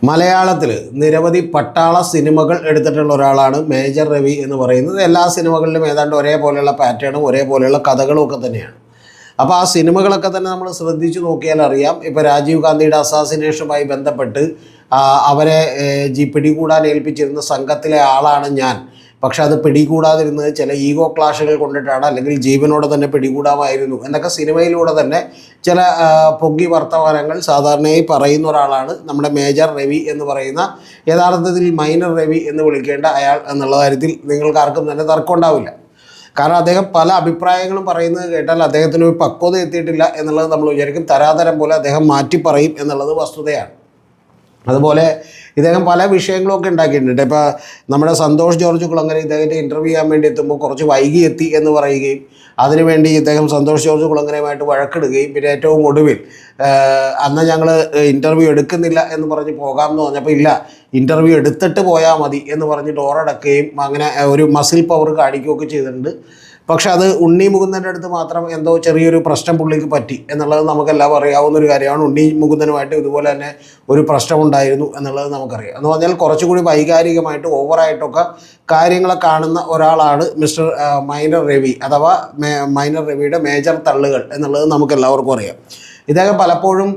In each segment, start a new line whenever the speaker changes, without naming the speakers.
മലയാളത്തിൽ നിരവധി പട്ടാള സിനിമകൾ എടുത്തിട്ടുള്ള ഒരാളാണ് മേജർ രവി എന്ന് പറയുന്നത്. എല്ലാ സിനിമകളിലും ഏതാണ്ട് ഒരേപോലെയുള്ള പാറ്റേണും ഒരേപോലെയുള്ള കഥകളും ഒക്കെ തന്നെയാണ്. അപ്പോൾ ആ സിനിമകളൊക്കെ തന്നെ നമ്മൾ ശ്രദ്ധിച്ചു നോക്കിയാൽ അറിയാം. ഇപ്പോൾ രാജീവ് ഗാന്ധിയുടെ അസാസിനേഷനുമായി ബന്ധപ്പെട്ട് അവരെ പിടികൂടാൻ ഏൽപ്പിച്ചിരുന്ന സംഘത്തിലെ ആളാണ് ഞാൻ. പക്ഷെ അത് പിടികൂടാതിരുന്നത് ചില ഈഗോ ക്ലാഷുകൾ കൊണ്ടിട്ടാണ്, അല്ലെങ്കിൽ ജീവനോടെ തന്നെ പിടികൂടാമായിരുന്നു എന്നൊക്കെ സിനിമയിലൂടെ തന്നെ ചില പൊങ്ങി വർത്തമാനങ്ങൾ സാധാരണയായി പറയുന്ന ഒരാളാണ് നമ്മുടെ മേജർ രവി എന്ന് പറയുന്ന, യഥാർത്ഥത്തിൽ മൈനർ രവി എന്ന് വിളിക്കേണ്ട അയാൾ എന്നുള്ള കാര്യത്തിൽ നിങ്ങൾക്കാർക്കും തന്നെ തർക്കം ഉണ്ടാവില്ല. കാരണം അദ്ദേഹം പല അഭിപ്രായങ്ങളും പറയുന്നത് കേട്ടാൽ അദ്ദേഹത്തിന് ഒരു പക്വത എത്തിയിട്ടില്ല എന്നുള്ളത് നമ്മൾ വിചാരിക്കും. തരാതരം പോലെ അദ്ദേഹം മാറ്റി പറയും എന്നുള്ളത് വസ്തുതയാണ്. അതുപോലെ ഇദ്ദേഹം പല വിഷയങ്ങളൊക്കെ ഉണ്ടാക്കിയിട്ടുണ്ട്. ഇപ്പോൾ നമ്മുടെ സന്തോഷ് ജോർജ് കുളങ്ങര ഇദ്ദേഹത്തെ ഇൻ്റർവ്യൂ ചെയ്യാൻ വേണ്ടി എത്തുമ്പോൾ കുറച്ച് വൈകി എത്തി എന്ന് പറയുകയും അതിനുവേണ്ടി ഇദ്ദേഹം സന്തോഷ് ജോർജ് കുളങ്ങരയുമായിട്ട് വഴക്കിടുകയും പിന്നെ ഏറ്റവും ഒടുവിൽ അന്ന് ഞങ്ങൾ ഇൻ്റർവ്യൂ എടുക്കുന്നില്ല എന്ന് പറഞ്ഞ് പോകാമെന്ന് പറഞ്ഞപ്പോൾ ഇല്ല, ഇൻ്റർവ്യൂ എടുത്തിട്ട് പോയാൽ മതി എന്ന് പറഞ്ഞ് ഡോറടക്കുകയും അങ്ങനെ ഒരു മസിൽ പവർ കാണിക്കുകയൊക്കെ ചെയ്തിട്ടുണ്ട്. പക്ഷെ അത് ഉണ്ണി മുകുന്ദൻ്റെ അടുത്ത് മാത്രം എന്തോ ചെറിയൊരു പ്രശ്നം പുള്ളിക്ക് പറ്റി എന്നുള്ളത് നമുക്കെല്ലാം അറിയാവുന്നൊരു കാര്യമാണ്. ഉണ്ണി മുകുന്ദനുമായിട്ട് ഇതുപോലെ തന്നെ ഒരു പ്രശ്നമുണ്ടായിരുന്നു എന്നുള്ളത് നമുക്കറിയാം. എന്ന് പറഞ്ഞാൽ കുറച്ചുകൂടി വൈകാരികമായിട്ട് ഓവറായിട്ടൊക്കെ കാര്യങ്ങളെ കാണുന്ന ഒരാളാണ് മിസ്റ്റർ മൈനർ രവി, അഥവാ മൈനർ രവിയുടെ മേജർ തള്ളുകൾ എന്നുള്ളത് നമുക്കെല്ലാവർക്കും അറിയാം. ഇദ്ദേഹം പലപ്പോഴും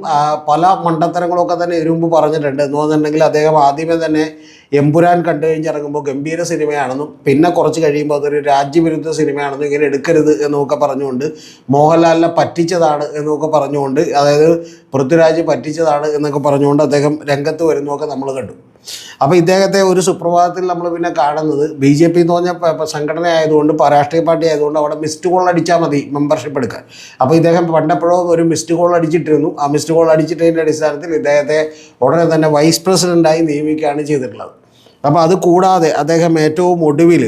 പല മണ്ടത്തരങ്ങളൊക്കെ തന്നെ ഇതിനു മുമ്പ് പറഞ്ഞിട്ടുണ്ട്. എന്ന് പറഞ്ഞിട്ടുണ്ടെങ്കിൽ അദ്ദേഹം ആദ്യമേ തന്നെ എമ്പുരാൻ കണ്ടു കഴിഞ്ഞിറങ്ങുമ്പോൾ ഗംഭീര സിനിമയാണെന്നും പിന്നെ കുറച്ച് കഴിയുമ്പോൾ അതൊരു രാജ്യവിരുദ്ധ സിനിമയാണെന്നും ഇങ്ങനെ എടുക്കരുത് എന്നൊക്കെ പറഞ്ഞുകൊണ്ട് മോഹൻലാലിനെ പറ്റിച്ചതാണ് എന്നൊക്കെ പറഞ്ഞുകൊണ്ട്, അതായത് പൃഥ്വിരാജ് പറ്റിച്ചതാണ് എന്നൊക്കെ പറഞ്ഞുകൊണ്ട് അദ്ദേഹം രംഗത്ത് വരുന്നതൊക്കെ നമ്മൾ കണ്ടു. അപ്പോൾ ഇദ്ദേഹത്തെ ഒരു സുപ്രഭാതത്തിൽ നമ്മൾ പിന്നെ കാണുന്നത് BJP എന്ന് പറഞ്ഞ സംഘടന ആയതുകൊണ്ട്, രാഷ്ട്രീയ പാർട്ടി ആയതുകൊണ്ട് അവിടെ മിസ്ഡ് കോൾ അടിച്ചാൽ മതി മെമ്പർഷിപ്പ് എടുക്കാൻ. അപ്പോൾ ഇദ്ദേഹം പണ്ടെപ്പോഴോ ഒരു മിസ്ഡ് കോൾ അടിച്ചിട്ടിരുന്നു. ആ മിസ്ഡ് കോൾ അടിച്ചിട്ടതിൻ്റെ അടിസ്ഥാനത്തിൽ ഇദ്ദേഹത്തെ ഉടനെ തന്നെ വൈസ് പ്രസിഡൻ്റായി നിയമിക്കുകയാണ് ചെയ്തിട്ടുള്ളത്. അപ്പോൾ അത് കൂടാതെ അദ്ദേഹം ഏറ്റവും ഒടുവിൽ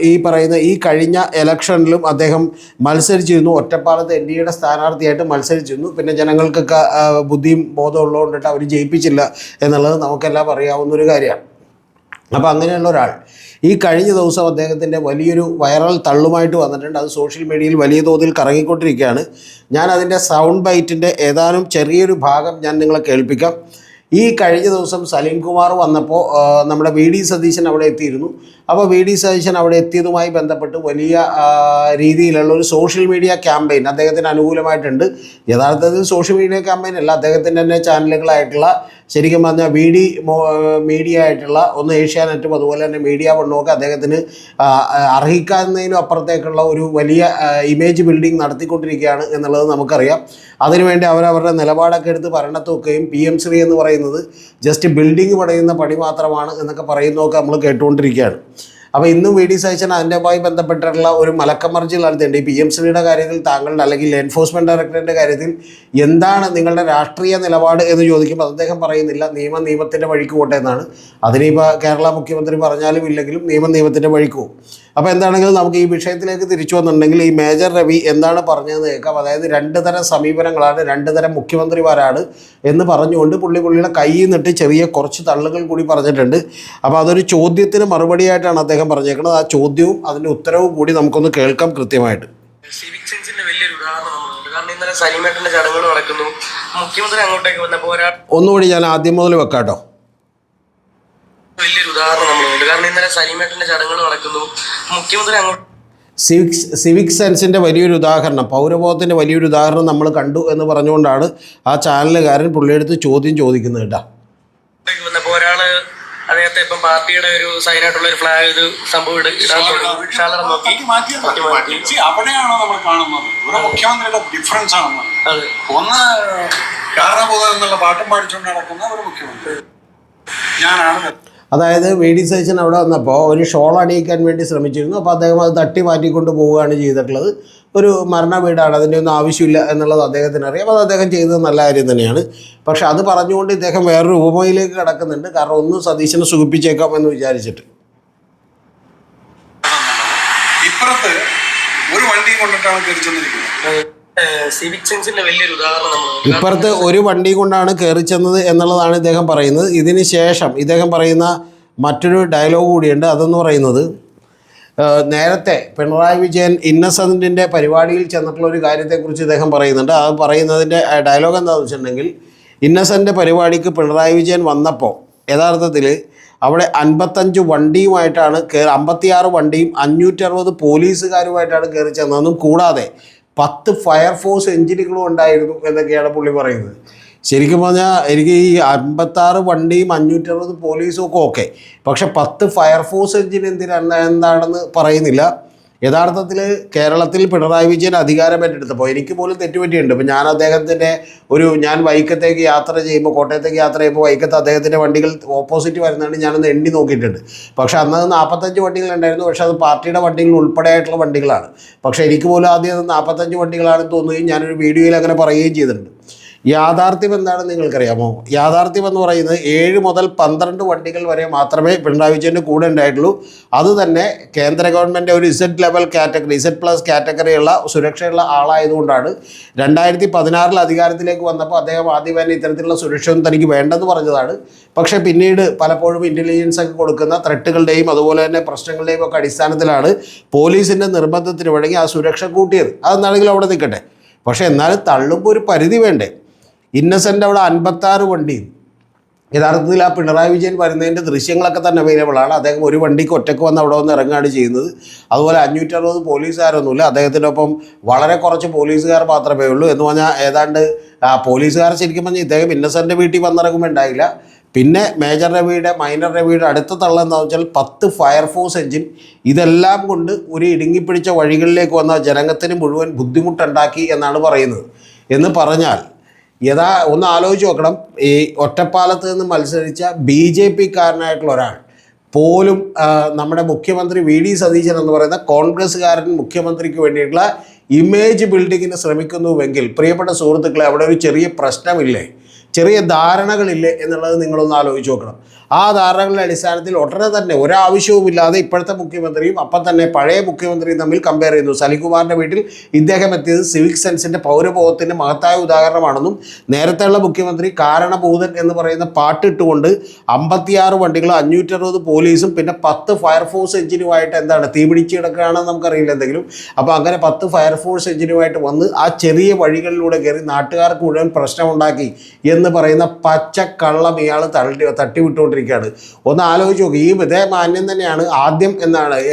ഈ പറയുന്ന ഈ കഴിഞ്ഞ ഇലക്ഷനിലും അദ്ദേഹം മത്സരിച്ചിരുന്നു. ഒറ്റപ്പാലത്ത് NDAയുടെ സ്ഥാനാർത്ഥിയായിട്ട് മത്സരിച്ചിരുന്നു. പിന്നെ ജനങ്ങൾക്കൊക്കെ ബുദ്ധിയും ബോധവും ഉള്ളതുകൊണ്ടിട്ട് അവർ ജയിപ്പിച്ചില്ല എന്നുള്ളത് നമുക്കെല്ലാം അറിയാവുന്നൊരു കാര്യമാണ്. അപ്പോൾ അങ്ങനെയുള്ള ഒരാൾ ഈ കഴിഞ്ഞ ദിവസം അദ്ദേഹത്തിൻ്റെ വലിയൊരു വൈറൽ തള്ളുമായിട്ട് വന്നിട്ടുണ്ട്. അത് സോഷ്യൽ മീഡിയയിൽ വലിയ തോതിൽ കറങ്ങിക്കൊണ്ടിരിക്കുകയാണ്. ഞാൻ അതിൻ്റെ സൗണ്ട് ബൈറ്റിൻ്റെ ഏതാനും ചെറിയൊരു ഭാഗം ഞാൻ നിങ്ങളെ കേൾപ്പിക്കാം. ഈ കഴിഞ്ഞ ദിവസം സലീം കുമാർ വന്നപ്പോൾ നമ്മുടെ VD സതീശൻ അവിടെ എത്തിയിരുന്നു. അപ്പോൾ VD സതീശൻ അവിടെ എത്തിയതുമായി ബന്ധപ്പെട്ട് വലിയ രീതിയിലുള്ള ഒരു സോഷ്യൽ മീഡിയ ക്യാമ്പയിൻ അദ്ദേഹത്തിന് അനുകൂലമായിട്ടുണ്ട്. യഥാർത്ഥത്തിൽ സോഷ്യൽ മീഡിയ ക്യാമ്പയിൻ അല്ല, അദ്ദേഹത്തിൻ്റെ തന്നെ ചാനലുകളായിട്ടുള്ള, ശരിക്കും പറഞ്ഞാൽ മീഡിയ ആയിട്ടുള്ള ഒന്ന് ഏഷ്യാനെറ്റും അതുപോലെ തന്നെ മീഡിയ വണ്ണുമൊക്കെ അദ്ദേഹത്തിന് അർഹിക്കാവുന്നതിനും അപ്പുറത്തേക്കുള്ള ഒരു വലിയ ഇമേജ് ബിൽഡിംഗ് നടത്തിക്കൊണ്ടിരിക്കുകയാണ് എന്നുള്ളത് നമുക്കറിയാം. അതിനുവേണ്ടി അവരവരുടെ നിലപാടൊക്കെ എടുത്ത് ഭരണത്ത് വെക്കുകയും PM ശ്രീ എന്ന് പറയുന്നത് ജസ്റ്റ് ബിൽഡിംഗ് പണിയുന്ന പണി മാത്രമാണ് എന്നൊക്കെ പറയുന്നതൊക്കെ നമ്മൾ കേട്ടുകൊണ്ടിരിക്കുകയാണ്. അപ്പോൾ ഇന്നും VD സതീശൻ അതിൻ്റെമായി ബന്ധപ്പെട്ടിട്ടുള്ള ഒരു മലക്കമർജിൽ നടത്തിയിട്ടുണ്ട്. ഈ PM ശ്രീയുടെ കാര്യത്തിൽ താങ്കളുടെ, അല്ലെങ്കിൽ എൻഫോഴ്സ്മെൻറ്റ് ഡയറക്ടറിൻ്റെ കാര്യത്തിൽ എന്താണ് നിങ്ങളുടെ രാഷ്ട്രീയ നിലപാട് എന്ന് ചോദിക്കുമ്പോൾ അദ്ദേഹം പറയുന്നില്ല, നിയമത്തിൻ്റെ വഴിക്ക് പോട്ടെ എന്നാണ്. അതിനിപ്പോൾ കേരള മുഖ്യമന്ത്രി പറഞ്ഞാലും ഇല്ലെങ്കിലും നിയമത്തിൻ്റെ വഴിക്ക് പോകും. അപ്പോൾ എന്താണെങ്കിലും നമുക്ക് ഈ വിഷയത്തിലേക്ക് തിരിച്ചു വന്നിട്ടുണ്ടെങ്കിൽ ഈ മേജർ രവി എന്താണ് പറഞ്ഞതെന്ന് കേൾക്കാം. അതായത് രണ്ട് തരം സമീപനങ്ങളാണ്, രണ്ട് തരം മുഖ്യമന്ത്രിമാരാണ് എന്ന് പറഞ്ഞുകൊണ്ട് പുള്ളിയുടെ കയ്യിൽ നിന്നിട്ട് ചെറിയ കുറച്ച് തള്ളുകൾ കൂടി പറഞ്ഞിട്ടുണ്ട്. അപ്പോൾ അതൊരു ചോദ്യത്തിന് മറുപടിയായിട്ടാണ് അദ്ദേഹം പറഞ്ഞേക്കുന്നത്. ആ ചോദ്യവും അതിൻ്റെ ഉത്തരവും കൂടി നമുക്കൊന്ന് കേൾക്കാം കൃത്യമായിട്ട്.
സിവിക് സെൻസിന്റെ വലിയൊരു ഉദാഹരണമാണ്. കാരണം ഇന്നലെ സലീമേട്ടന്റെ ചടങ്ങുകൾ നടക്കുന്നു, മുഖ്യമന്ത്രി അങ്ങോട്ടേക്ക് വന്നപ്പോൾ
ഒന്നുകൂടി ഞാൻ ആദ്യം മുതൽ വെക്കാട്ടോ.
വലിയൊരു ഉദാഹരണം നമ്മളുണ്ട്. കാരണം ഇന്നലെ സലീമേട്ടന്റെ ചടങ്ങുകൾ നടക്കുന്നു, മുഖ്യമന്ത്രി അങ്ങോട്ട്
സിവിക് സെൻസിൻ്റെ വലിയൊരു ഉദാഹരണം, പൗരബോധത്തിൻ്റെ വലിയൊരു ഉദാഹരണം നമ്മൾ കണ്ടു എന്ന് പറഞ്ഞുകൊണ്ടാണ് ആ ചാനലുകാരൻ പുള്ളിയെടുത്ത് ചോദ്യം ചോദിക്കുന്നത് കേട്ടോ.
വന്നപ്പോൾ ഒരാള് അദ്ദേഹത്തെ ഇപ്പം പാർട്ടിയുടെ ഒരു സൈനായിട്ടുള്ള ഒരു ഫ്ലാഗ് ഇത് സംഭവം
അവിടെയാണോ നമ്മൾ കാണുന്നത്? ഇവിടെ മുഖ്യമന്ത്രിയുടെ ഡിഫറൻസ് ആണ്. ഒന്ന് കാരണബോധം എന്നുള്ള പാട്ടും പാടിച്ചുകൊണ്ട് നടക്കുന്ന ഒരു മുഖ്യമന്ത്രി ഞാനാണ്.
അതായത് VD സതീശൻ അവിടെ വന്നപ്പോൾ ഒരു ഷോൾ അണിയിക്കാൻ വേണ്ടി ശ്രമിച്ചിരുന്നു. അപ്പോൾ അദ്ദേഹം അത് തട്ടി മാറ്റിക്കൊണ്ട് പോവുകയാണ് ചെയ്തിട്ടുള്ളത്. ഒരു മരണ വീടാണ്, അതിൻ്റെ ഒന്നും ആവശ്യമില്ല എന്നുള്ളത് അദ്ദേഹത്തിന് അറിയാം. അത് അദ്ദേഹം ചെയ്തത് നല്ല കാര്യം തന്നെയാണ്. പക്ഷെ അത് പറഞ്ഞുകൊണ്ട് ഇദ്ദേഹം വേറൊരു ഉപമയിലേക്ക് കിടക്കുന്നുണ്ട്. കാരണം ഒന്ന് സതീശനെ സുഖിപ്പിച്ചേക്കാം എന്ന് വിചാരിച്ചിട്ട്.
ഇപ്പുറത്ത് ഒരു വണ്ടി കൊണ്ടിട്ടാണ് കയറിച്ചെന്നിരിക്കുന്നത്.
ഇപ്പുറത്ത് ഒരു വണ്ടി കൊണ്ടാണ് കയറി ചെന്നത് എന്നുള്ളതാണ് ഇദ്ദേഹം പറയുന്നത്. ഇതിന് ശേഷം ഇദ്ദേഹം പറയുന്ന മറ്റൊരു ഡയലോഗ് കൂടിയുണ്ട്. അതെന്ന് പറയുന്നത്, നേരത്തെ പിണറായി വിജയൻ ഇന്നസെൻറ്റിൻ്റെ പരിപാടിയിൽ ചെന്നിട്ടുള്ള ഒരു കാര്യത്തെക്കുറിച്ച് ഇദ്ദേഹം പറയുന്നുണ്ട്. അത് പറയുന്നതിൻ്റെ ഡയലോഗ് എന്താണെന്ന് വെച്ചിട്ടുണ്ടെങ്കിൽ, ഇന്നസെൻ്റ് പരിപാടിക്ക് പിണറായി വിജയൻ വന്നപ്പോൾ യഥാർത്ഥത്തിൽ അവിടെ 55 വണ്ടിയുമായിട്ടാണ് 56 വണ്ടിയും 560 പോലീസുകാരുമായിട്ടാണ് കയറി ചെന്നതെന്നും കൂടാതെ 10 ഫയർഫോഴ്സ് എഞ്ചിനുകളും ഉണ്ടായിരുന്നു എന്നൊക്കെയാണ് പുള്ളി പറയുന്നത്. ശരിക്കും പറഞ്ഞാൽ എനിക്ക് ഈ 56 വണ്ടിയും 560 പോലീസും ഒക്കെ ഓക്കെ, പക്ഷെ 10 ഫയർഫോഴ്സ് എഞ്ചിൻ എന്താണെന്ന് പറയുന്നില്ല. യഥാർത്ഥത്തിൽ കേരളത്തിൽ പിണറായി വിജയൻ അധികാരം ഏറ്റെടുത്തപ്പോൾ എനിക്ക് പോലും തെറ്റുപറ്റിയുണ്ട്. ഇപ്പോൾ ഞാൻ അദ്ദേഹത്തിൻ്റെ ഞാൻ വൈക്കത്തേക്ക് യാത്ര ചെയ്യുമ്പോൾ, കോട്ടയത്തേക്ക് യാത്ര ചെയ്യുമ്പോൾ വൈക്കത്ത് അദ്ദേഹത്തിൻ്റെ വണ്ടികൾ ഓപ്പോസിറ്റ് വരുന്നതാണ് ഞാനൊന്ന് എണ്ണി നോക്കിയിട്ടുണ്ട്. പക്ഷേ അന്നത് 45 വണ്ടികളുണ്ടായിരുന്നു. പക്ഷേ അത് പാർട്ടിയുടെ വണ്ടികൾ ഉൾപ്പെടെയായിട്ടുള്ള വണ്ടികളാണ്. പക്ഷേ എനിക്ക് പോലും ആദ്യം അത് 45 വണ്ടികളാണെന്ന് തോന്നുകയും ഞാനൊരു വീഡിയോയിൽ അങ്ങനെ പറയുകയും ചെയ്തിട്ടുണ്ട്. യാഥാർത്ഥ്യം എന്താണെന്ന് നിങ്ങൾക്കറിയാമോ? യാഥാർത്ഥ്യം എന്ന് പറയുന്നത് 7 മുതൽ 12 വണ്ടികൾ വരെ മാത്രമേ പിണറായി വിജയൻ്റെ കൂടെ ഉണ്ടായിട്ടുള്ളൂ. അതുതന്നെ കേന്ദ്ര ഗവൺമെൻറ് ഒരു Z കാറ്റഗറി, Z+ കാറ്റഗറിയുള്ള സുരക്ഷയുള്ള ആളായതുകൊണ്ടാണ്. 2016 അധികാരത്തിലേക്ക് വന്നപ്പോൾ അദ്ദേഹം ആദ്യം തന്നെ ഇത്തരത്തിലുള്ള സുരക്ഷയൊന്നും തനിക്ക് വേണ്ടെന്ന് പറഞ്ഞതാണ്. പക്ഷേ പിന്നീട് പലപ്പോഴും ഇൻ്റലിജൻസ് ഒക്കെ കൊടുക്കുന്ന ത്രെട്ടുകളുടെയും അതുപോലെ തന്നെ പ്രശ്നങ്ങളുടെയും ഒക്കെ അടിസ്ഥാനത്തിലാണ് പോലീസിൻ്റെ നിർബന്ധത്തിന് വഴങ്ങി ആ സുരക്ഷ കൂട്ടിയത്. അതെന്നാണെങ്കിലും അവിടെ നിൽക്കട്ടെ. പക്ഷേ എന്നാലും തള്ളുമ്പോൾ ഒരു പരിധി വേണ്ടേ? ഇന്നസെൻ്റ് അവിടെ 56 വണ്ടി, യഥാർത്ഥത്തിൽ ആ പിണറായി വിജയൻ വരുന്നതിൻ്റെ ദൃശ്യങ്ങളൊക്കെ തന്നെ അവൈലബിൾ ആണ്. അദ്ദേഹം ഒരു വണ്ടിക്ക് ഒറ്റയ്ക്ക് വന്ന് അവിടെ വന്ന് ഇറങ്ങുകയാണ് ചെയ്യുന്നത്. അതുപോലെ 560 പോലീസുകാരൊന്നുമില്ല, അദ്ദേഹത്തിൻ്റെ ഒപ്പം വളരെ കുറച്ച് പോലീസുകാർ മാത്രമേ ഉള്ളൂ. എന്ന് പറഞ്ഞാൽ ഏതാണ്ട് പോലീസുകാർ ശരിക്കും പറഞ്ഞാൽ ഇദ്ദേഹം ഇന്നസെൻ്റ് വീട്ടിൽ വന്നിറങ്ങുമ്പോൾ ഉണ്ടായില്ല. പിന്നെ മേജർ രവിയുടെ മൈനർ രവിയുടെ അടുത്ത തള്ളെന്ന് വെച്ചാൽ 10 ഫയർഫോഴ്സ് എഞ്ചിൻ. ഇതെല്ലാം കൊണ്ട് ഒരു ഇടുങ്ങിപ്പിടിച്ച വഴികളിലേക്ക് വന്ന ജനത്തിന് മുഴുവൻ ബുദ്ധിമുട്ടുണ്ടാക്കി എന്നാണ് പറയുന്നത്. എന്ന് പറഞ്ഞാൽ ഒന്ന് ആലോചിച്ച് നോക്കണം, ഈ ഒറ്റപ്പാലത്ത് നിന്ന് മത്സരിച്ച BJP-കാരനായിട്ടുള്ള ഒരാൾ പോലും നമ്മുടെ മുഖ്യമന്ത്രി VD സതീശൻ എന്ന് പറയുന്ന കോൺഗ്രസ്സുകാരൻ മുഖ്യമന്ത്രിക്ക് വേണ്ടിയിട്ടുള്ള ഇമേജ് ബിൽഡിങ്ങിന് ശ്രമിക്കുന്നുവെങ്കിൽ പ്രിയപ്പെട്ട സുഹൃത്തുക്കളെ, അവിടെ ഒരു ചെറിയ പ്രശ്നമില്ലേ, ചെറിയ ധാരണകളില്ലേ എന്നുള്ളത് നിങ്ങളൊന്ന് ആലോചിച്ച് നോക്കണം. ആ ധാരണകളുടെ അടിസ്ഥാനത്തിൽ ഉടനെ തന്നെ ഒരാവശ്യവുമില്ലാതെ ഇപ്പോഴത്തെ മുഖ്യമന്ത്രിയും അപ്പം തന്നെ പഴയ മുഖ്യമന്ത്രിയും തമ്മിൽ കമ്പയർ ചെയ്യുന്നു. സലികുമാറിൻ്റെ വീട്ടിൽ ഇദ്ദേഹം എത്തിയത് സിവിക് സെൻസിൻ്റെ പൗരബോധത്തിൻ്റെ മഹത്തായ ഉദാഹരണമാണെന്നും നേരത്തെയുള്ള മുഖ്യമന്ത്രി കാരണഭൂതൻ എന്ന് പറയുന്ന പാട്ടിട്ടുകൊണ്ട് 56 വണ്ടികളും 560 പോലീസും പിന്നെ 10 ഫയർഫോഴ്സ് എഞ്ചിനുമായിട്ട് തീപിടിച്ച് കിടക്കുകയാണെന്ന് നമുക്കറിയില്ല എന്തെങ്കിലും. അപ്പോൾ അങ്ങനെ 10 ഫയർഫോഴ്സ് എഞ്ചിനുമായിട്ട് വന്ന് ആ ചെറിയ വഴികളിലൂടെ കയറി നാട്ടുകാർക്ക് മുഴുവൻ പ്രശ്നമുണ്ടാക്കി എന്ന് പറയുന്ന പച്ചക്കള്ളം ഇയാൾ തട്ടിവിട്ടുകൊണ്ടിരിക്കുകയാണ്. ഒന്ന് ആലോചിച്ച് നോക്കി. ഈ ഇതേ മാന്യം തന്നെയാണ് ആദ്യം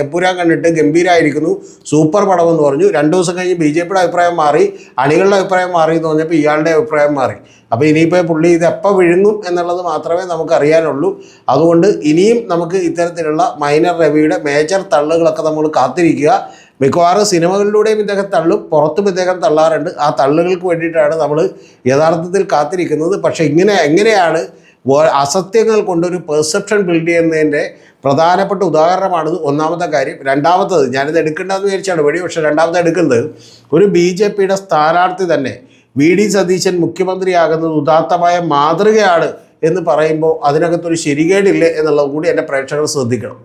എപ്പുരാൻ കണ്ടിട്ട് ഗംഭീരമായിരിക്കുന്നു, സൂപ്പർ പടം എന്ന് പറഞ്ഞു. 2 ദിവസം കഴിഞ്ഞ് BJP-യുടെ അഭിപ്രായം മാറി, അണികളുടെ അഭിപ്രായം മാറി എന്ന് പറഞ്ഞപ്പോൾ ഇയാളുടെ അഭിപ്രായം മാറി. അപ്പോൾ ഇനിയിപ്പോൾ പുള്ളി ഇതെപ്പോൾ വിഴുങ്ങും എന്നുള്ളത് മാത്രമേ നമുക്കറിയാനുള്ളൂ. അതുകൊണ്ട് ഇനിയും നമുക്ക് ഇത്തരത്തിലുള്ള മൈനർ രവിയുടെ മേജർ തള്ളുകളൊക്കെ നമ്മൾ കാത്തിരിക്കുക. മിക്കവാറും സിനിമകളിലൂടെയും ഇദ്ദേഹം തള്ളും, പുറത്തും ഇദ്ദേഹം തള്ളാറുണ്ട്. ആ തള്ളുകൾക്ക് വേണ്ടിയിട്ടാണ് നമ്മൾ യഥാർത്ഥത്തിൽ കാത്തിരിക്കുന്നത്. പക്ഷേ എങ്ങനെയാണ് അസത്യങ്ങൾ കൊണ്ടൊരു പെർസെപ്ഷൻ ബിൽഡ് ചെയ്യുന്നതിൻ്റെ പ്രധാനപ്പെട്ട ഉദാഹരണമാണിത്. ഒന്നാമത്തെ കാര്യം. രണ്ടാമത്തത്, ഞാനിത് എടുക്കേണ്ടതെന്ന് വിചാരിച്ചാണ് പക്ഷേ രണ്ടാമത്തെ എടുക്കുന്നത്, ഒരു BJP-യുടെ സ്ഥാനാർത്ഥി തന്നെ VD സതീശൻ മുഖ്യമന്ത്രിയാകുന്നത് ഉദാത്തമായ മാതൃകയാണ് എന്ന് പറയുമ്പോൾ അതിനകത്തൊരു ശരികേടില്ലേ എന്നുള്ളത് കൂടി എൻ്റെ പ്രേക്ഷകർ ശ്രദ്ധിക്കണം.